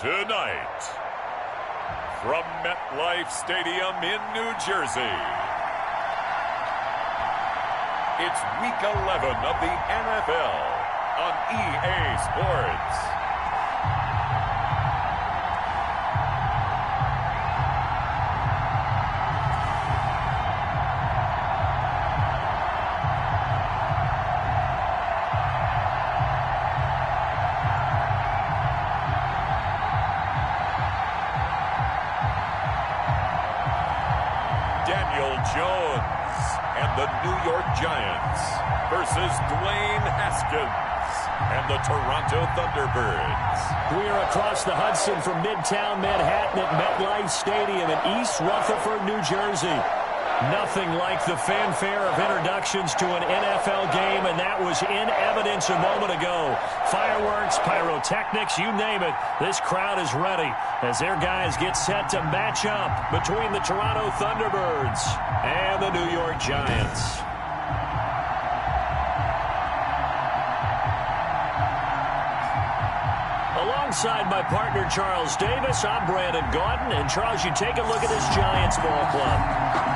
Tonight, from MetLife Stadium in New Jersey, it's Week 11 of the NFL on EA Sports. Jones and the New York Giants versus Dwayne Haskins and the Toronto Thunderbirds. We are across the Hudson from Midtown Manhattan at MetLife Stadium in East Rutherford, New Jersey. Nothing like the fanfare of introductions to an NFL game, and that was in evidence a moment ago. Fireworks, pyrotechnics, you name it. This crowd is ready as their guys get set to match up between the Toronto Thunderbirds and the New York Giants. Alongside my partner, Charles Davis, I'm Brandon Gaudin. And, Charles, you take a look at this Giants ball club.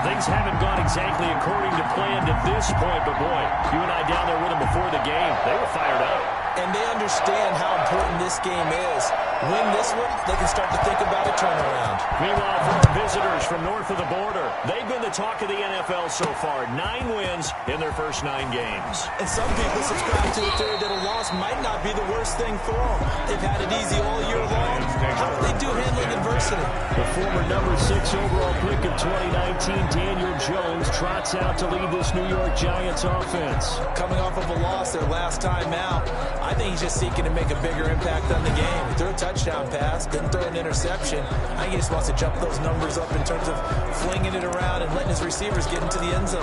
Things haven't gone exactly according to plan to this point, but, boy, you and I down there with them before the game, they were fired up. And they understand how important this game is. Win this one, they can start to think about a turnaround. Meanwhile, for our visitors from north of the border, they've been the talk of the NFL so far. 9 wins in their first 9 games. And some people subscribe to the theory that a loss might not be the worst thing for them. They've had it easy all year long. How do they do handling adversity? The former number 6 overall pick of 2019, Daniel Jones, trots out to lead this New York Giants offense. Coming off of a loss their last time out, I think he's just seeking to make a bigger impact on the game. He threw a touchdown pass, didn't throw an interception. I think he just wants to jump those numbers up in terms of flinging it around and letting his receivers get into the end zone.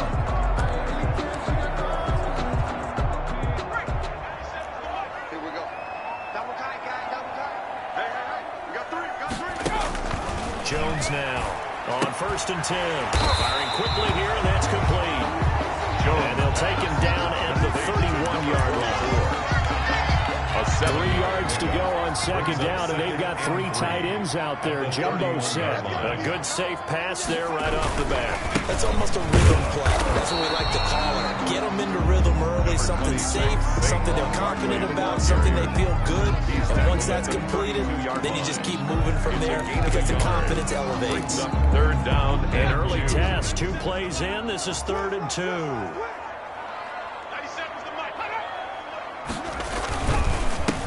Here we go. Double tight, guys, double tight. Hey. We got three. Jones now on 1st and 10. Firing quickly here, and that's complete. And they'll take him down at the 31-yard line. 3 yards to go on 2nd down, and they've got 3 tight ends out there. Jumbo set. A good, safe pass there right off the bat. That's almost a rhythm play. That's what we like to call it. Get them into rhythm early, something safe, something they're confident about, something they feel good. And once that's completed, then you just keep moving from there because the confidence elevates. 3rd down. An early test. 2 plays in. This is 3rd and 2.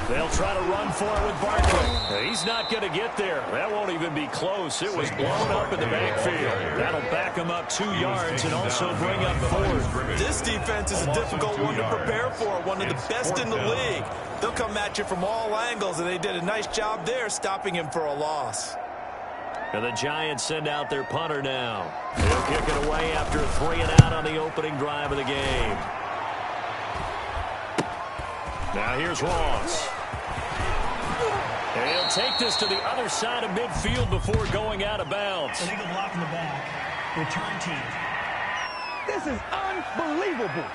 They'll try to run for it with Barkley. He's not going to get there. That won't even be close. It was blown up in the backfield. That'll back him up 2 yards and also bring up 4th. This defense is a difficult one to prepare for, one of the best in the league. They'll come at you from all angles, and they did a nice job there stopping him for a loss. And the Giants send out their punter now. They'll kick it away after a 3 and out on the opening drive of the game. Now here's Ross. And he'll take this to the other side of midfield before going out of bounds. Illegal block in the back. Return team. This is unbelievable.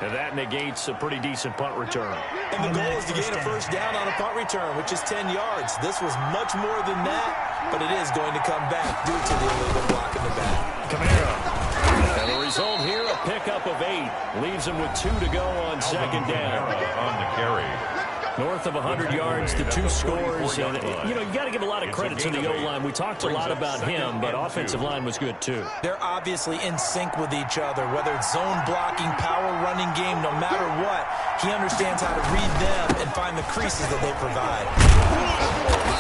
And that negates a pretty decent punt return. And the goal is to gain a 1st down on a punt return, which is 10 yards. This was much more than that, but it is going to come back due to the illegal block in the back. Camara. And the result here, a pickup of 8. Leaves him with 2 to go on 2nd down. On the carry. North of 100 yards, the 2 scores. And, you know, you got to give a lot of credit to the O-line. We talked a lot about him, but offensive line was good, too. They're obviously in sync with each other, whether it's zone blocking, power running game, no matter what. He understands how to read them and find the creases that they provide.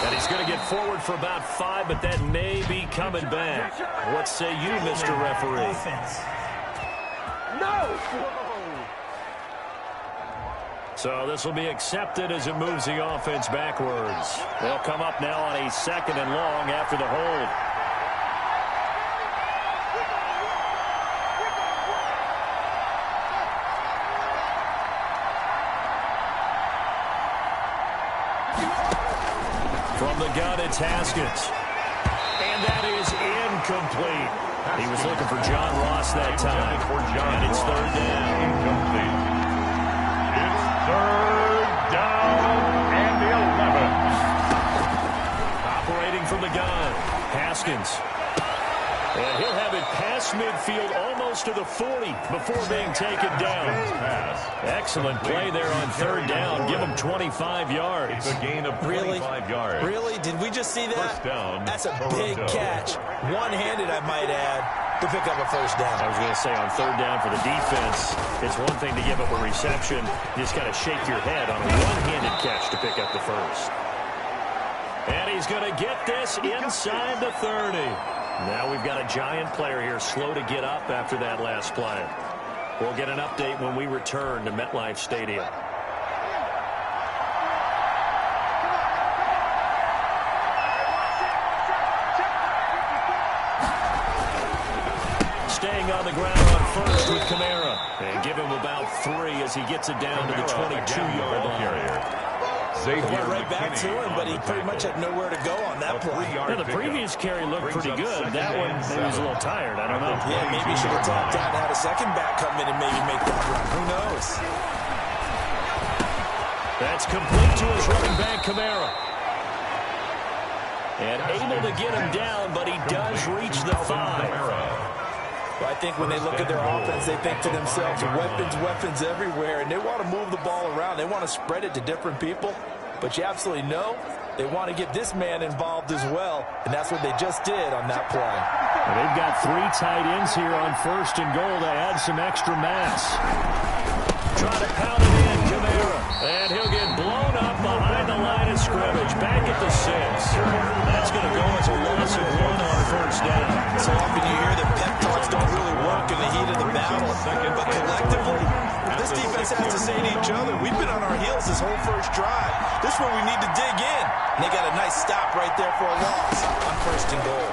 And he's going to get forward for about 5, but that may be coming back. What say you, Mr. Referee? Offense. No! So this will be accepted as it moves the offense backwards. They'll come up now on a 2nd and long after the hold. From the gun, it's Haskins. And that is incomplete. He was looking for John Ross that time. And it's 3rd down. Incomplete. It's 3rd down and 11. from the gun. Haskins. And he'll have it past midfield almost to the 40 before being taken down. Excellent play there on third down. Give him 25 yards. It's a gain of 25 yards. Really? Did we just see that? First down. That's a big catch. One-handed, I might add, to pick up a first down. I was going to say on third down for the defense, it's one thing to give up a reception. You just got to shake your head on a one-handed catch to pick up the first. And he's going to get this inside the 30. Now we've got a Giant player here slow to get up after that last play. We'll get an update when we return to MetLife Stadium. Staying on the ground on first with Kamara. And give him about 3 as he gets it down to the 22-yard line. Went right back to him, but he pretty much had nowhere to go on that play. Yeah, the previous carry looked pretty good. That one, maybe he was a little tired. I don't know. Yeah, maybe he should have tapped out and had a second back come in and maybe make that run. Who knows? That's complete to his running back, Kamara. And able to get him down, but he does reach the 5. Well, I think when they look at their offense, they think to themselves, weapons everywhere, and they want to move the ball around. They want to spread it to different people. But you absolutely know they want to get this man involved as well, and that's what they just did on that play. And they've got 3 tight ends here on first and goal to add some extra mass. Try to pound it in, Kamara. And he'll get blown up behind the line of scrimmage. Back at the 6. That's going to go as a loss of 1 on first down. So often you hear that pep talks don't really work in the heat of the battle. But collectively, this defense has to say to each other, we've been on our heels this whole first drive. This is where we need to dig in. And they got a nice stop right there for a loss on first and goal.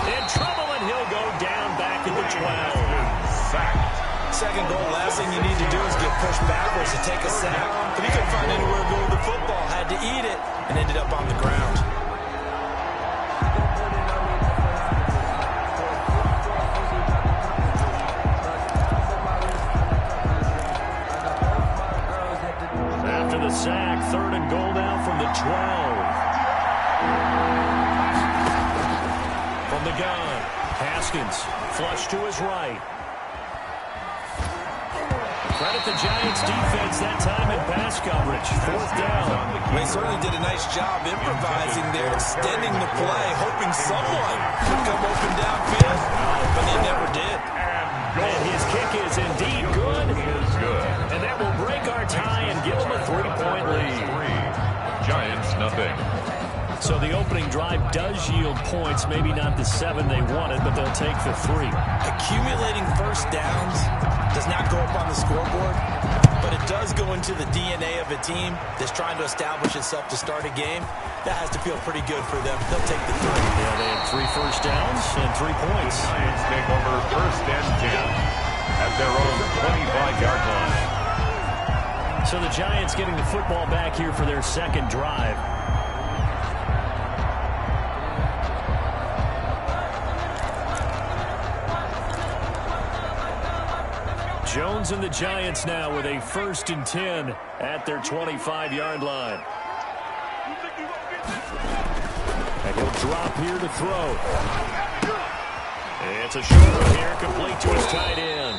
In trouble, and he'll go down back at the 12. Second goal, last thing you need to do is get pushed backwards to take a sack. But he couldn't find anywhere to go with the football, had to eat it, and ended up on the ground. After the sack, third and goal now from the 12. From the gun, Haskins, flush to his right. Credit the Giants defense that time in pass coverage. Fourth down. They certainly did a nice job improvising there, extending the play, hoping someone would come open downfield, but they never did. And his kick is indeed good. And that will break our tie and give them a 3-point lead. Giants, nothing. So the opening drive does yield points, maybe not the 7 they wanted, but they'll take the 3. Accumulating first downs does not go up on the scoreboard, but it does go into the DNA of a team that's trying to establish itself to start a game. That has to feel pretty good for them. They'll take the 3. Yeah, they had 3 first downs and 3 points. The Giants take over first and 10 at their own 25-yard line. So the Giants getting the football back here for their second drive. Jones and the Giants now with a first and 10 at their 25-yard line. And he'll drop here to throw. It's a short one here, complete to his tight end.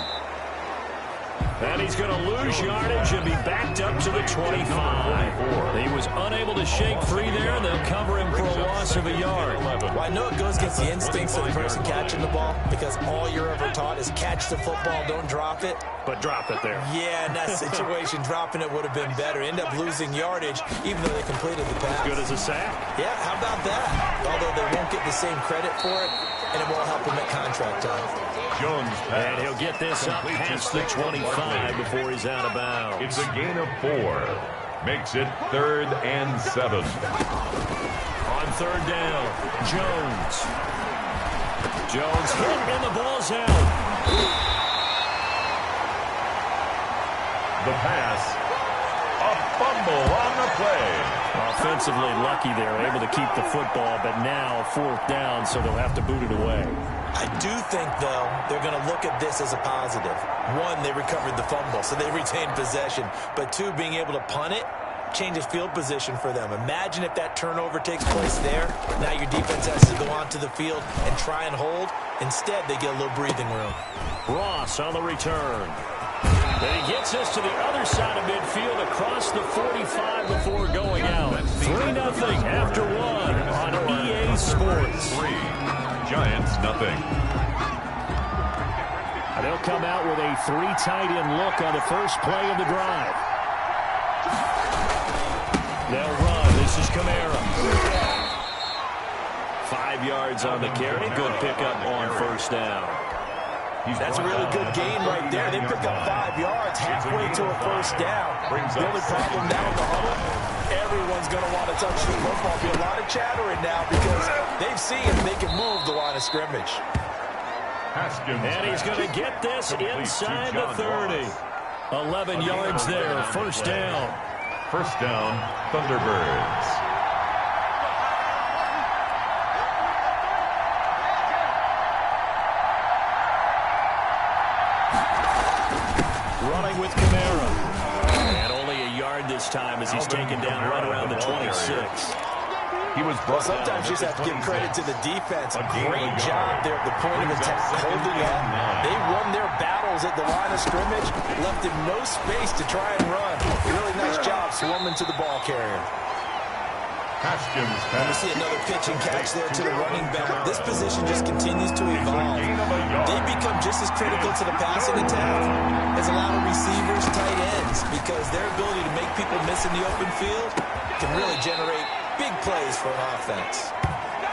And he's going to lose yardage and be backed up to the 25. He was unable to shake free there, and they'll cover him for a loss of a yard. Well, I know it goes against the instincts of the person catching the ball, because all you're ever taught is catch the football, don't drop it. But drop it there. Yeah, in that situation, dropping it would have been better. End up losing yardage, even though they completed the pass. Good as a sack. Yeah, how about that? Although they won't get the same credit for it, and it won't help him at contract time. Jones and he'll get this up past the 25 before he's out of bounds. It's a gain of 4. Makes it 3rd and 7. On third down, Jones. Jones hit and the ball's out. The pass. A fumble on the play. Offensively lucky they're able to keep the football, but now fourth down, so they'll have to boot it away. I do think, though, they're going to look at this as a positive. 1, they recovered the fumble, so they retained possession. But 2, being able to punt it, changes field position for them. Imagine if that turnover takes place there. Now your defense has to go onto the field and try and hold. Instead, they get a little breathing room. Ross on the return. And he gets us to the other side of midfield across the 45 before going out. 3-0 after one on EA Sports. 3, Giants nothing. And they'll come out with a 3 tight end look on the first play of the drive. They'll run. This is Kamara. 5 yards on the carry. Good pickup on first down. That's a really good gain right there. They pick up 5 yards halfway to a first down. The only problem now in the huddle, everyone's going to want to touch the football. Be a lot of chattering now because they've seen they can move the line of scrimmage. And he's going to get this inside the 30. 11 yards there, first down. First down, Thunderbirds. Running with Kamara. And only a yard this time as he's taken down right around the 26. Well, sometimes you just have to give credit to the defense. Great job there at the point of attack, holding up. They won their battles at the line of scrimmage, left him no space to try and run. Really nice job swarming to the ball carrier. And we see another pitch and catch there to the running back. This position just continues to evolve. They become just as critical to the passing attack as a lot of receivers, tight ends, because their ability to make people miss in the open field can really generate big plays for an offense.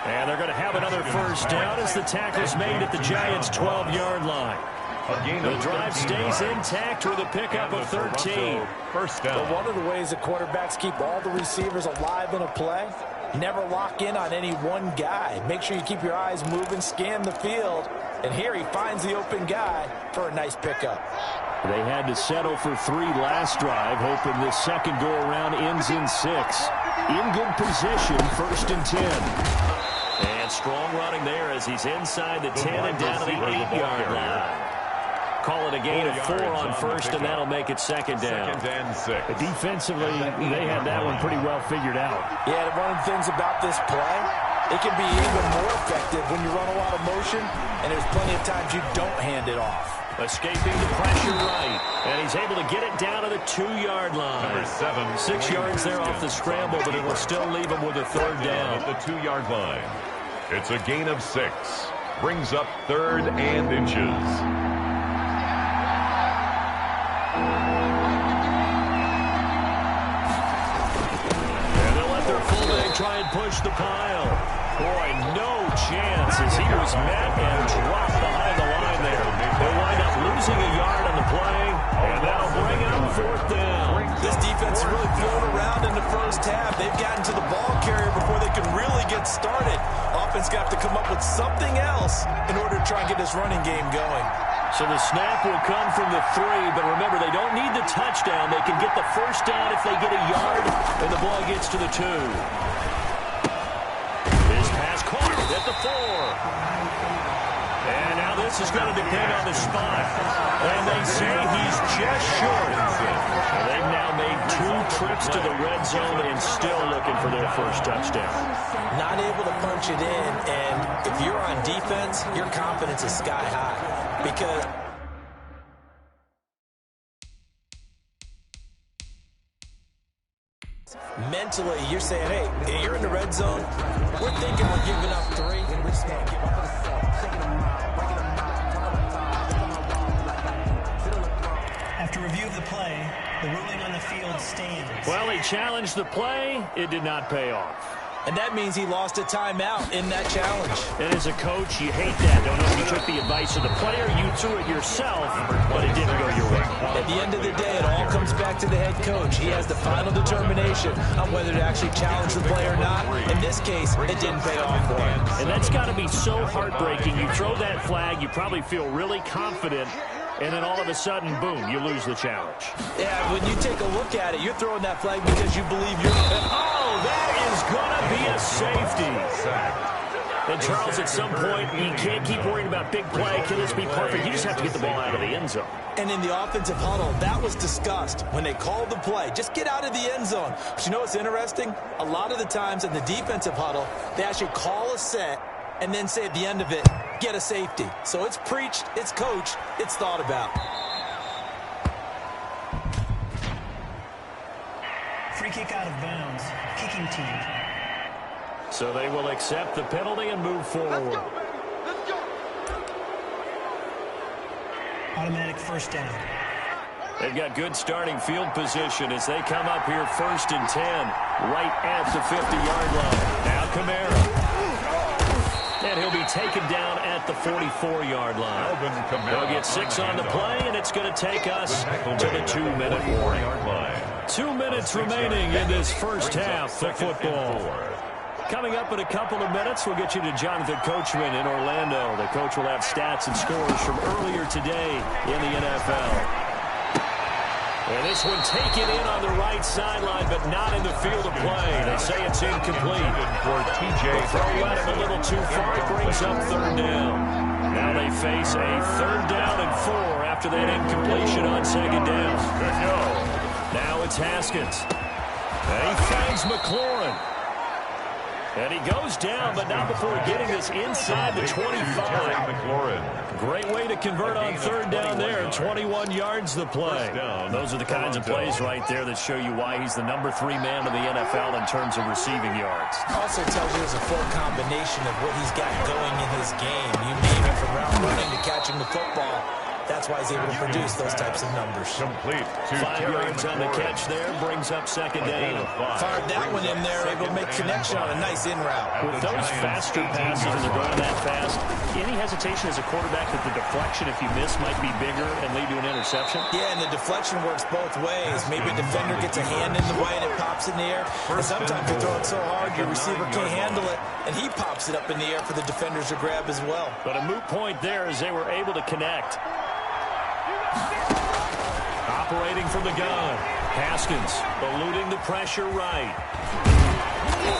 And they're going to have another first down as the tackle's made at the Giants' 12-yard line. The drive stays intact with a pickup of 13. First down. But one of the ways that quarterbacks keep all the receivers alive in a play, never lock in on any one guy. Make sure you keep your eyes moving, scan the field. And here he finds the open guy for a nice pickup. They had to settle for 3 last drive, hoping this second go-around ends in 6. In good position, 1st and 10. And strong running there as he's inside the 10 and down to the 8-yard line. Call it a gain of 4 on first, and that'll make it second down. Second and 6. Defensively, they had that one pretty well figured out. Yeah, one of the things about this play, it can be even more effective when you run a lot of motion, and there's plenty of times you don't hand it off. Escaping the pressure right, and he's able to get it down to the 2-yard line. Number 7. 6 yards there off the scramble, but it will still leave him with a 3rd down. At the 2-yard line. It's a gain of 6. Brings up 3rd and inches. Try and push the pile. Boy, no chance as he was met and dropped behind the line there. They'll wind up losing a yard on the play, and that'll bring up 4th down. This defense is really thrown around in the first half. They've gotten to the ball carrier before they can really get started. Offense got to come up with something else in order to try and get this running game going. So the snap will come from the 3, but remember, they don't need the touchdown. They can get the first down if they get a yard, and the ball gets to the 2. His pass caught at the 4. And now this is going to depend on the spot. And they say he's just short. And they've now made 2 trips to the red zone and still looking for their first touchdown. Not able to punch it in, and if you're on defense, your confidence is sky high. Because mentally, you're saying, hey, you're in the red zone. We're thinking we're giving up 3, and we're just going to give up the 4. After review of the play, the ruling on the field stands. Well, he challenged the play. It did not pay off. And that means he lost a timeout in that challenge. And as a coach, you hate that. Don't know if you took the advice of the player, you threw it yourself, but it didn't go your way. At the end of the day, it all comes back to the head coach. He has the final determination on whether to actually challenge the play or not. In this case, it didn't pay off for him. And that's got to be so heartbreaking. You throw that flag, you probably feel really confident, and then all of a sudden, boom, you lose the challenge. Yeah, when you take a look at it, you're throwing that flag because you believe you're... Oh, that is going to be a safety. And, Charles, at some point, you can't keep worrying about big play. Can this be perfect? You just have to get the ball out of the end zone. And in the offensive huddle, that was discussed when they called the play. Just get out of the end zone. But you know what's interesting? A lot of the times in the defensive huddle, they actually call a set and then say at the end of it, get a safety. So it's preached, it's coached, it's thought about. Free kick out of bounds. Kicking team. So they will accept the penalty and move forward. Let's go. Automatic first down. They've got good starting field position as they come up here 1st and 10, right at the 50-yard line. Now Kamara. And he'll be taken down at the 44-yard line. They'll get 6 on the play, and it's going to take us to the 2-minute warning. 2 minutes remaining in this first half of football. Coming up in a couple of minutes, we'll get you to Jonathan Coachman in Orlando. The coach will have stats and scores from earlier today in the NFL. And this one taken in on the right sideline, but not in the field of play. They say it's incomplete. The throw went a little too far. It brings up 3rd down. Now they face a 3rd down and 4 after that incompletion on 2nd down. Now it's Haskins. And he finds McLaurin. And he goes down, but not before getting this inside the 25. Great way to convert on 3rd down there. 21 yards the play. Those are the kinds of plays right there that show you why he's the number 3 man in the NFL in terms of receiving yards. Also tells you there's a full combination of what he's got going in his game. You name it, from route running to catching the football. That's why he's able to produce those types of numbers. 5 yards on the catch there, brings up 2nd down. Fired that one in there, able to make connection on a nice in route. With those faster passes and they're going that fast, any hesitation as a quarterback that the deflection, if you miss, might be bigger and lead to an interception? Yeah, and the deflection works both ways. Maybe a defender gets a hand in the way and it pops in the air. And sometimes you throw it so hard your receiver can't handle it, and he pops it up in the air for the defenders to grab as well. But a moot point there as they were able to connect. Operating from the gun, Haskins eluding the pressure right.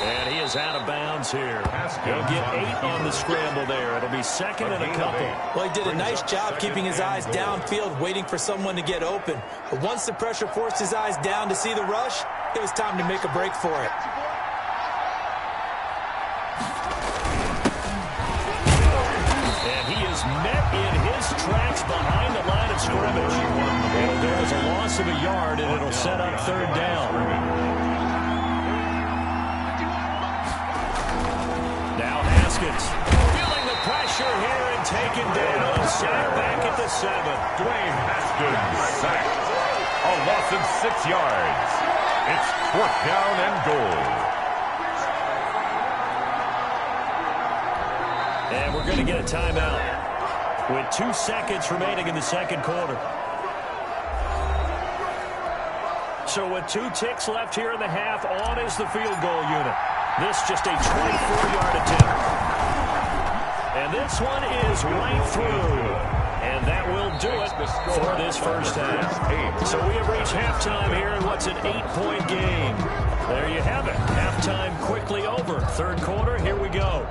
And he is out of bounds here. He'll get 8 on the scramble there. It'll be 2nd and a couple. Well, he did a nice job keeping his eyes downfield, waiting for someone to get open. But once the pressure forced his eyes down to see the rush, it was time to make a break for it. And he is met in his tracks behind the line of scrimmage. And there's a loss of a yard, and it'll set up 3rd down. Now Haskins feeling the pressure here and taken down. Sacked back at the 7. Dwayne Haskins sacked. A loss of 6 yards. It's 4th down and goal. And we're going to get a timeout with 2 seconds remaining in the 2nd quarter. So with 2 ticks left here in the half, on is the field goal unit. This just a 24-yard attempt. And this one is right through. And that will do it for this first half. So we have reached halftime here in what's an 8-point game. There you have it. Halftime quickly over. 3rd quarter, here we go.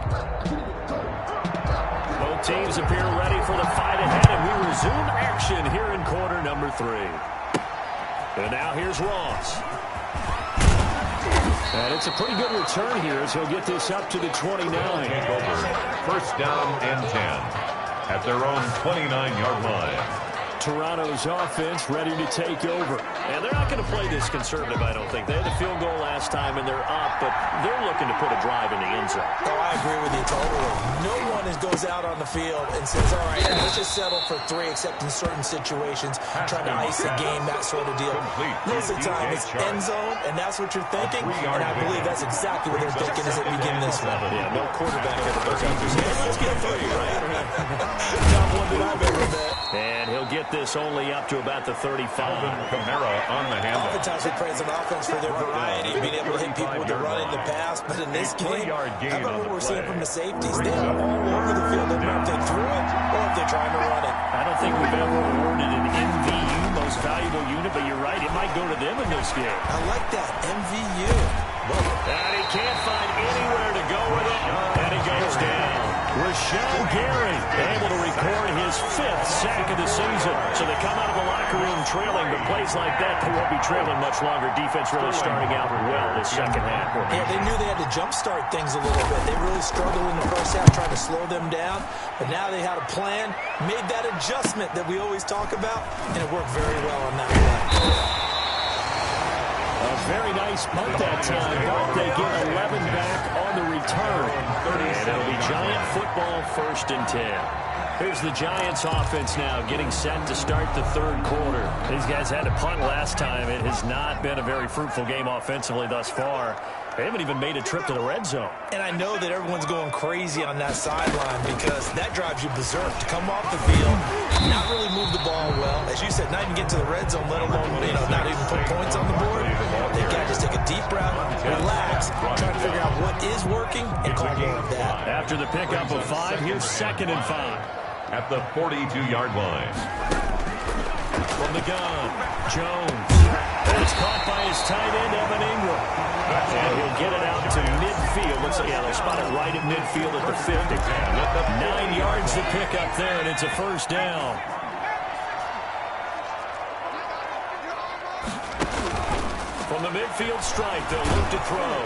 Both teams appear ready for the fight ahead, and we resume action here in quarter number 3. And now here's Ross. And it's a pretty good return here as he'll get this up to the 29. 1st down and 10 at their own 29-yard line. Toronto's offense ready to take over. And they're not going to play this conservative, I don't think. They had the field goal last time, and they're up, but they're looking to put a drive in the end zone. Oh, I agree with you totally. No one goes out on the field and says, all right, let's just settle for 3, except in certain situations, trying to ice the game, that sort of deal. Most of the time, it's end zone, and that's what you're thinking, and I believe that's exactly what they're thinking as they begin this one. Yeah, no quarterback ever goes out and says, let's get 3, right? Not one that I've ever met. And he'll get this only up to about the 35. Kamara on the handle. Oftentimes we praise an offense for their variety, being able to hit people with the run and the pass, but in this game, how about what we're seeing from the safeties? They're all over the field. They don't know if they threw it or if they're trying to run it. I don't think we've ever awarded an MVU, most valuable unit, but you're right, it might go to them in this game. I like that, MVU. And he can't find anywhere to go with it, and he goes down. Rashawn Gary able to record his 5th sack of the season. So they come out of the locker room trailing, but plays like that, they won't be trailing much longer. Defense really starting out well this second half. Yeah, they knew they had to jumpstart things a little bit. They really struggled in the first half trying to slow them down, but now they had a plan, made that adjustment that we always talk about, and it worked very well on that play. A very nice punt that time, but they get 11 back on the return. And it'll be Giant football 1st and 10. Here's the Giants offense now getting set to start the 3rd quarter. These guys had to punt last time. It has not been a very fruitful game offensively thus far. They haven't even made a trip to the red zone. And I know that everyone's going crazy on that sideline because that drives you berserk to come off the field, not really move the ball well. As you said, not even get to the red zone, let alone, not even put points on the board. They've got to just take a deep breath, relax, try to figure out what is working, and call more of that. After the pickup of 5, here's 2nd and 5. At the 42-yard line. From the gun, Jones. It's caught by his tight end, Evan Ingram. And he'll get it out to midfield. Looks like, they'll spot it right at midfield at the 50. 9 yards to pick up there, and it's a 1st down. From the midfield stripe, they'll look to throw.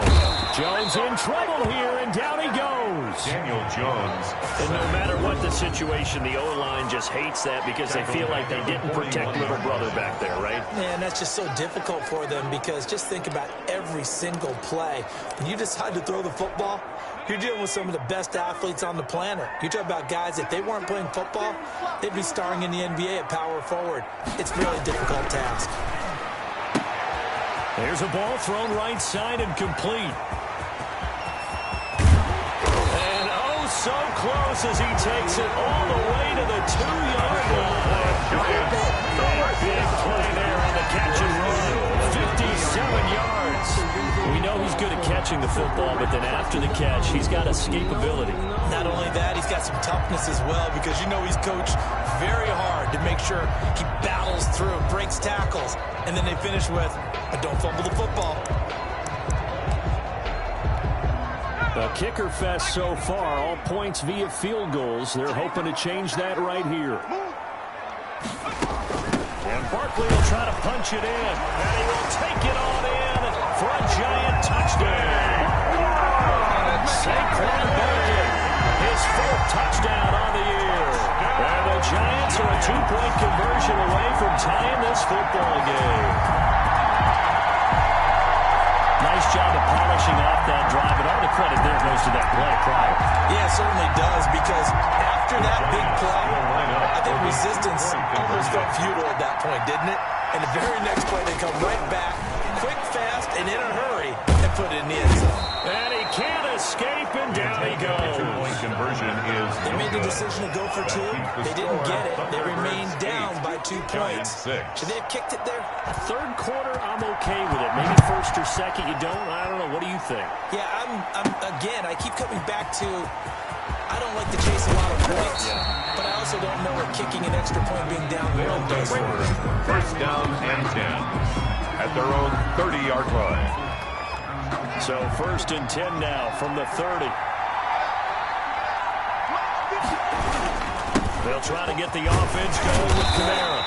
Jones in trouble here, and down he goes. Daniel Jones. And no matter what the situation, the O-line just hates that because they feel like they didn't protect little brother back there, right? And that's just so difficult for them because just think about every single play. When you decide to throw the football, you're dealing with some of the best athletes on the planet. You talk about guys, if they weren't playing football, they'd be starring in the NBA at power forward. It's a really difficult task. There's a ball thrown right side and complete. And oh, so close as he takes it all the way to the 2-yard line. Big play there on the catch and run. 57 yards. We know he's good at catching the football, but then after the catch, he's got escapability. Not only that, he's got some toughness as well because he's coached very hard to make sure he battles through, breaks tackles, and then they finish with, but don't fumble the football. A kicker fest so far, all points via field goals. They're hoping to change that right here. And Barkley will try to punch it in, and he will take it on in for a Giant touchdown. Saquon Barkley, his 4th touchdown on the year. And the Giants are a 2-point conversion away from tying this football game. Nice job of polishing off that drive, and all the credit there goes to that play prior. Yeah, it certainly does, because after that big play, I think resistance almost felt futile at that point, didn't it? And the very next play, they come right back, quick, fast, and in a hurry, and put it in the end zone. And he can't escape, and down he goes. Conversion is they made the decision to go for 2. They didn't get it. They remained down by 2 points. Should they have kicked it there? 3rd quarter, I'm okay with it. Maybe 1st or 2nd, you don't. I don't know. What do you think? Yeah, again, I keep coming back to, I don't like to chase a lot of points, but I also don't know what kicking an extra point being down one does for us. 1st down and 10 at their own 30-yard line. So 1st and 10 now from the 30. They'll try to get the offense going with Kamara.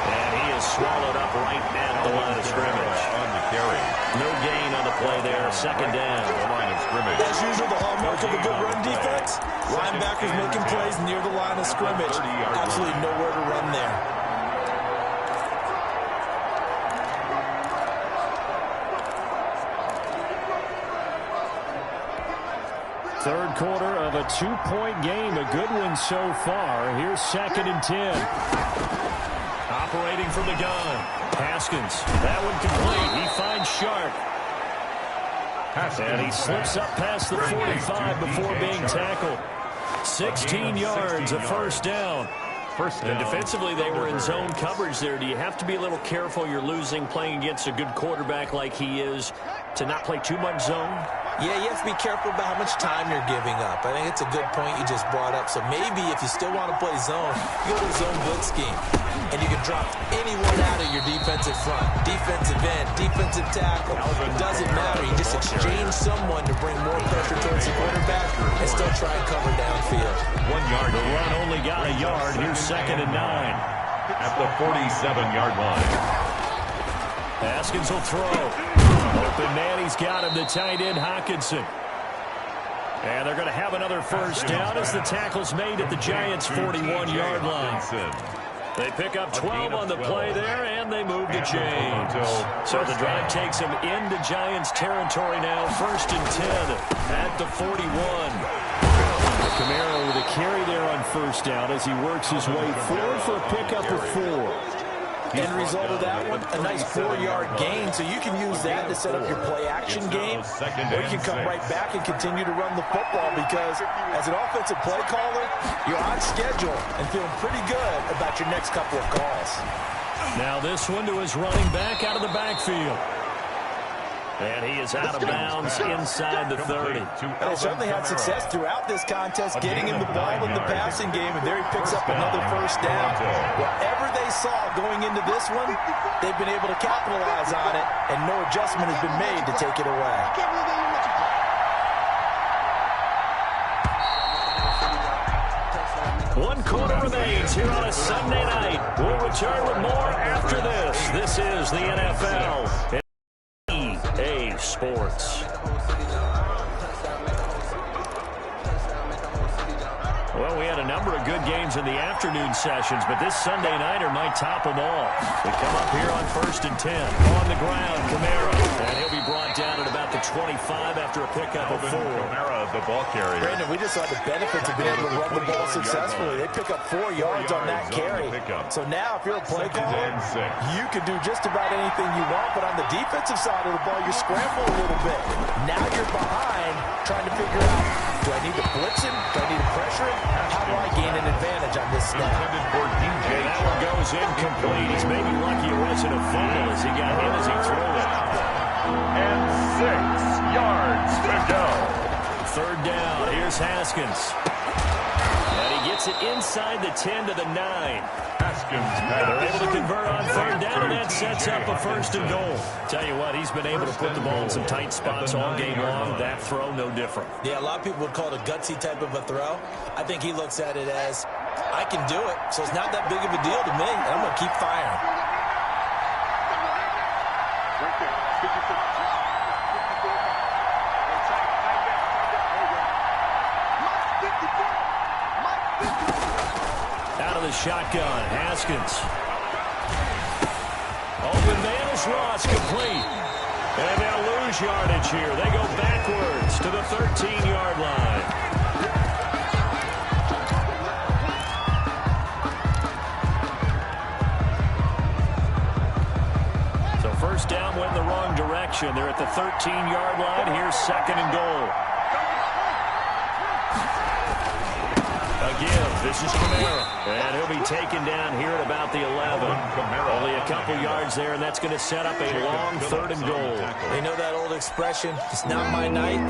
And he is swallowed up right at the line of scrimmage. On the carry. No gain on the play there. 2nd down. The line of scrimmage. As usual, the hallmark of a good run defense. Linebackers making plays near the line of scrimmage. Absolutely nowhere to run there. Third quarter of a 2-point game. A good one so far. Here's 2nd and 10. Operating from the gun. Haskins. That one complete. He finds Sharp. And he slips up past the 45 before being tackled. 16 yards, a 1st down. And defensively, they were in zone coverage there. Do you have to be a little careful? You're losing, playing against a good quarterback like he is, to not play too much zone? Yeah, you have to be careful about how much time you're giving up. I think it's a good point you just brought up. So maybe if you still want to play zone, you go to a zone blitz scheme. And you can drop anyone out of your defensive front. Defensive end, defensive tackle. It doesn't matter. You just exchange someone to bring more pressure towards the quarterback and still try and cover downfield. 1 yard. The run only got a yard. Here's 2nd and 9. At the 47-yard line. Haskins will throw. Open man, he's got him, the tight end, Hockenson. And they're going to have another first down as the tackle's made at the Giants' 41-yard line. They pick up 12 on the play there, and they move the chains. So the drive takes them into Giants territory now, 1st and 10 at the 41. Kamara with a carry there on first down as he works his way forward for a pickup of 4. End result of that one, a nice 4-yard gain, so you can use that to set up your play-action game, or you can come right back and continue to run the football because as an offensive play caller, you're on schedule and feeling pretty good about your next couple of calls. Now this one to his running back out of the backfield. And he is out of bounds inside the 30. They certainly had success throughout this contest getting him the ball in the passing game, and there he picks up another first down. Whatever they saw going into this one, they've been able to capitalize on it, and no adjustment has been made to take it away. One quarter remains here on a Sunday night. We'll return with more after this. This is the NFL. EA Sports. Well, we had a number of good games in the afternoon sessions, but this Sunday nighter might top them all. We come up here on 1st and 10. On the ground, Kamara. And he'll be brought down at about the 25 after a pickup of 4. Kamara, the ball carrier. Brandon, we just saw the benefits of being able to run the ball successfully. They pick up 4 yards on that carry. So now, if you're a play caller, you can do just about anything you want, but on the defensive side of the ball, you scramble a little bit. Now you're behind, trying to figure out, do I need to blitz him? Do I need to pressure him? How do I gain an advantage on this snap? And that one goes incomplete. He's maybe lucky it wasn't a fumble as he got hit as he threw it. And 6 yards to go. 3rd down. Here's Haskins. And he gets it inside the 10 to the 9. They're able to convert on 3rd down, and that sets up a 1st and goal. Tell you what, he's been able to put the ball in some tight spots all game long. That throw, no different. Yeah, a lot of people would call it a gutsy type of a throw. I think he looks at it as, I can do it, so it's not that big of a deal to me, and I'm going to keep firing. Shotgun, Haskins. Open man is Ross, complete. And they'll lose yardage here. They go backwards to the 13-yard line. So 1st down went in the wrong direction. They're at the 13-yard line. Here's 2nd and goal. This is Kamara, and he'll be taken down here at about the 11. Only a couple yards there, and that's going to set up a long 3rd and goal. They know that old expression, it's not my night.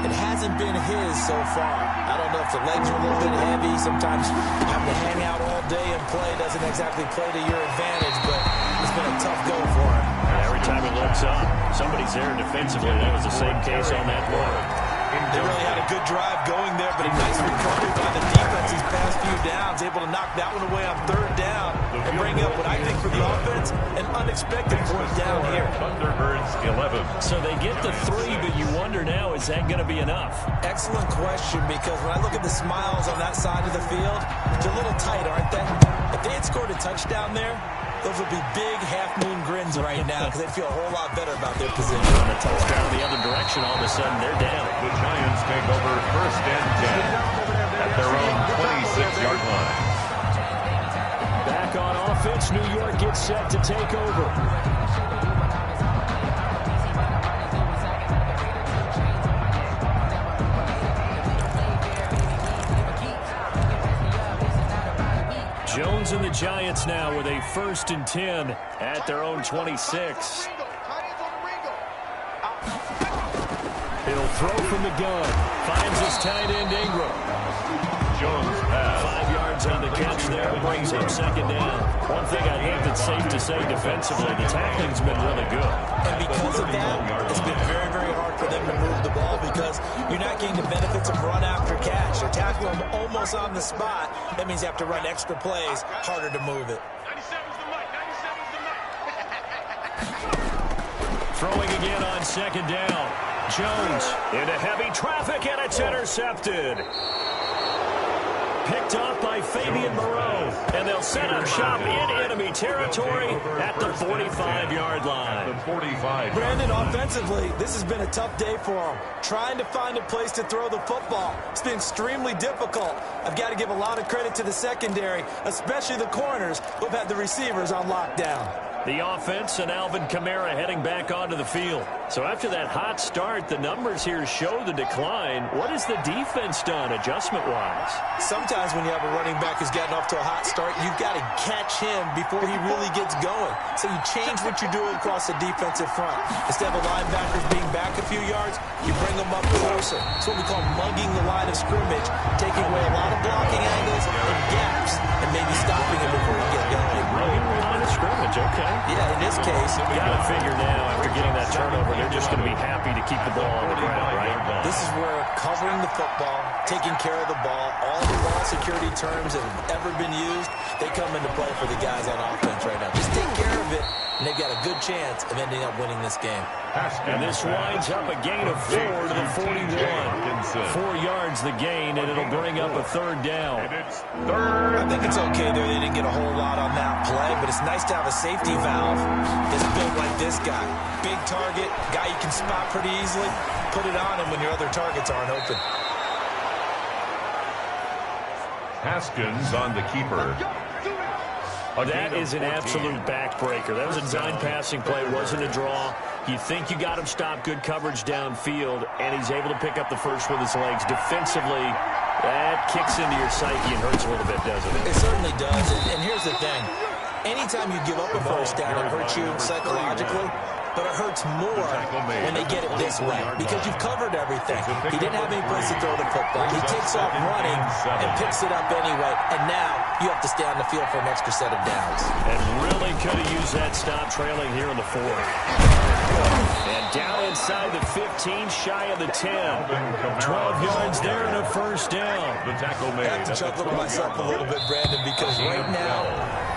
It hasn't been his so far. I don't know if the legs are a little bit heavy. Sometimes having to hang out all day and play doesn't exactly play to your advantage, but it's been a tough go for him. Every time he looks up, somebody's there defensively. That was the same case on that play. They really had a good drive going there, but a nice recovery by the defense these past few downs, able to knock that one away on 3rd down and bring up what I think for the offense, an unexpected 4th down here. Thunderbirds 11. So they get the 3, but you wonder now, is that going to be enough? Excellent question, because when I look at the smiles on that side of the field, they're a little tight, aren't they? If they had scored a touchdown there, those would be big half-moon grins right now because they'd feel a whole lot better about their position. On a touchdown the other direction, all of a sudden they're down. The Giants take over 1st and 10 at their own 26-yard line. Back on offense, New York gets set to take over. Jones and the Giants now with a 1st and 10 at their own 26. He'll throw from the gun. Finds his tight end, Ingram. Jones pass. 5 yards on the catch there. Brings him second down. One thing I think that's safe to say defensively, the tackling's been really good. And because of that, it's been very, very hard for them to move the ball because you're not getting the benefits of run after catch. They're tackling them almost on the spot. That means you have to run extra plays, harder to move it. 97's the mic. 97's the mic. Throwing again on second down. Jones into heavy traffic, and it's intercepted. Picked off by Fabian Moreau, and they'll set up shop in enemy territory at the 45-yard line. The 45. Brandon, offensively, this has been a tough day for them. Trying to find a place to throw the football. It's been extremely difficult. I've got to give a lot of credit to the secondary, especially the corners who have had the receivers on lockdown. The offense and Alvin Kamara heading back onto the field. So after that hot start, the numbers here show the decline. What has the defense done adjustment-wise? Sometimes when you have a running back who's gotten off to a hot start, you've got to catch him before he really gets going. So you change what you're doing across the defensive front. Instead of linebackers being back a few yards, you bring them up closer. It's what we call mugging the line of scrimmage, taking away a lot of blocking angles and gaps, and maybe stopping him before he gets going. Mugging the line of scrimmage, okay. Yeah, in this case, You got to figure now, after getting that turnover, they're just going to be happy to keep the ball on the ground, right? this is where covering the football, taking care of the ball, all the ball security terms that have ever been used, they come into play for the guys on offense right now. Just take care of it, and they've got a good chance of ending up winning this game. And this winds up a gain of 4 to the 41. 4 yards the gain, and it'll bring up a third down. It's third. I think it's okay there. They didn't get a whole lot on that play, but it's nice to have a safety valve that's built like this guy. Big target, guy you can spot pretty easily. Put it on him when your other targets aren't open. Haskins on the keeper. That is an absolute backbreaker. That was a design passing play. It wasn't a draw. You think you got him stopped, good coverage downfield, and he's able to pick up the first with his legs. Defensively, that kicks into your psyche and hurts a little bit, doesn't it? It certainly does, and here's the thing. Anytime you give up a first down, it hurts you psychologically, but it hurts more when they get it this way because you've covered everything. He didn't have any place to throw the football. He takes off running and picks it up anyway, and now you have to stay on the field for an extra set of downs. And really could have used that stop trailing here in the fourth. And down inside the 15, shy of the 10. 12 yards there and a first down. The tackle made. I have to chuckle to myself a little bit, Brandon, because right now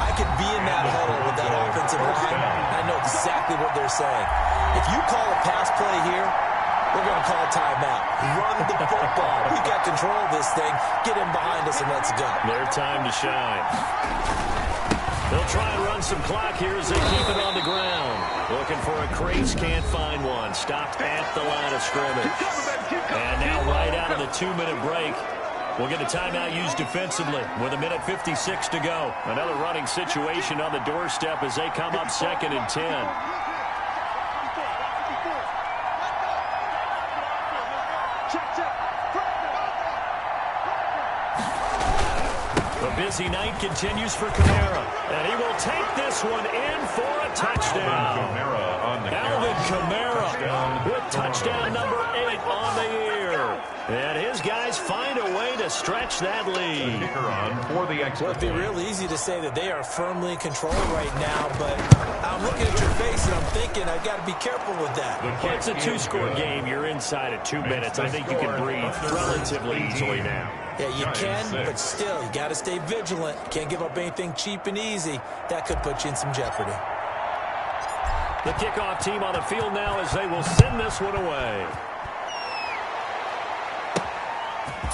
I could be in that huddle with that offensive line. I know exactly what they're saying. If you call a pass play here, we're going to call a timeout. Run the football. We've got control of this thing. Get him behind us and let's go. Their time to shine. They'll try and run some clock here as they keep it on the ground. Looking for a crease, can't find one. Stopped at the line of scrimmage. And now right out of the 2-minute break, we'll get a timeout used defensively with 1:56 to go. Another running situation on the doorstep as they come up 2nd and 10. The busy night continues for Kamara, and he will take this one in for a touchdown. Alvin Kamara with touchdown number 8 on the year. And his guys find a way to stretch that lead. Well, it'd be real easy to say that they are firmly in control right now, but I'm looking at your face and I'm thinking I've got to be careful with that. Well, it's a 2-score game. You're inside at 2 minutes. I think you can breathe relatively easily now. Yeah, you can, but still, you got to stay vigilant. Can't give up anything cheap and easy. That could put you in some jeopardy. The kickoff team on the field now as they will send this one away.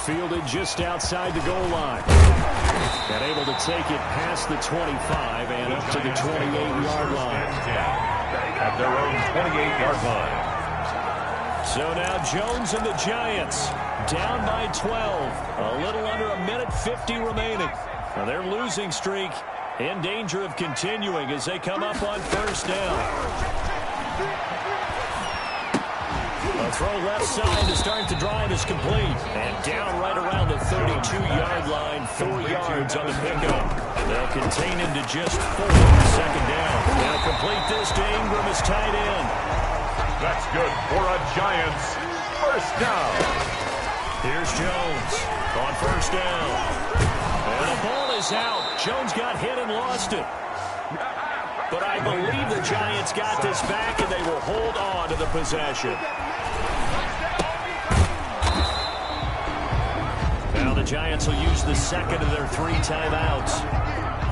Fielded just outside the goal line. And able to take it past the 25 and up to the 28-yard line. At their own 28-yard line. So now Jones and the Giants down by 12. A little under 1:50 remaining. Now their losing streak in danger of continuing as they come up on first down. A throw left side to start the drive is complete. And down right around the 32-yard line, 4 yards on the pickup. They'll contain him to just 4 second down. They'll complete this to Ingram as tight end. That's good for a Giants first down. Here's Jones on first down. And the ball is out. Jones got hit and lost it. But I believe the Giants got this back, and they will hold on to the possession. Now the Giants will use the second of their 3 timeouts,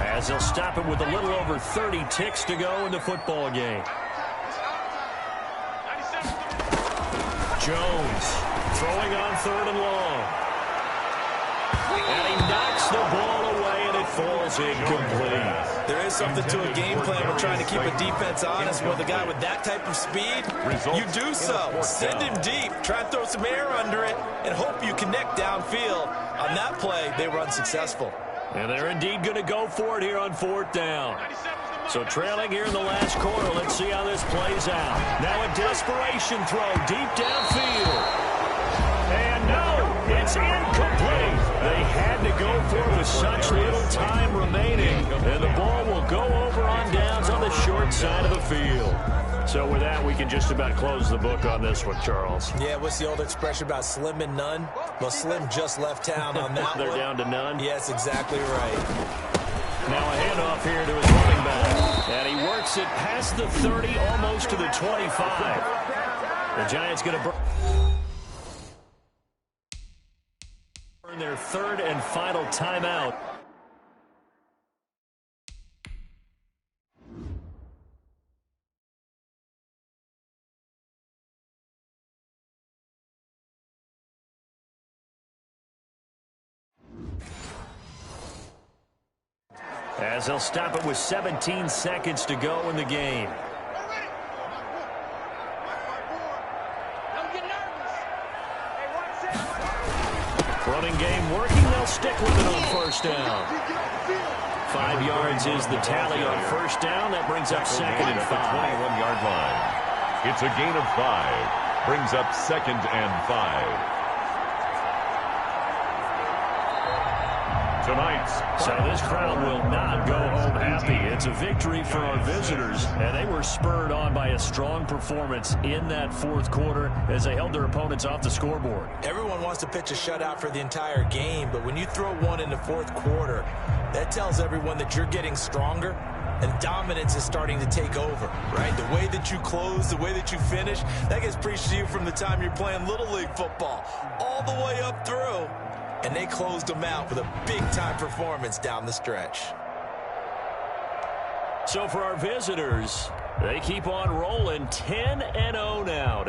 as they'll stop it with a little over 30 ticks to go in the football game. Jones throwing on 3rd and long. And he knocks the ball away, and it falls incomplete. There is something to a game plan. We're trying to keep a defense honest. With a guy with that type of speed, you do so. Send him deep. Try and throw some air under it and hope you connect downfield. On that play, they were unsuccessful. And they're indeed going to go for it here on 4th down. So trailing here in the last quarter. Let's see how this plays out. Now a desperation throw deep downfield. And no, it's incomplete. They had to go for it with such little time remaining. And the ball will go over on downs on the short side of the field. So with that, we can just about close the book on this one, Charles. Yeah, what's the old expression about slim and none? Well, Slim just left town on that They're one. down to none? Yes, exactly right. Now a handoff here to his running back. And he works it past the 30, almost to the 25. The Giants going to burn their 3rd and final timeout. As they'll stop it with 17 seconds to go in the game. Running game working. They'll stick with it on first down. 5 yards is the tally on first down. That brings up 2nd and 5. 21-yard line. It's a gain of 5. Brings up 2nd and 5. So this crowd will not go home happy. It's a victory for our visitors, and they were spurred on by a strong performance in that 4th quarter as they held their opponents off the scoreboard. Everyone wants to pitch a shutout for the entire game, but when you throw one in the 4th quarter, that tells everyone that you're getting stronger and dominance is starting to take over, right? The way that you close, the way that you finish, that gets preached to you from the time you're playing Little League football all the way up through. And they closed them out with a big-time performance down the stretch. So for our visitors, they keep on rolling 10-0 now.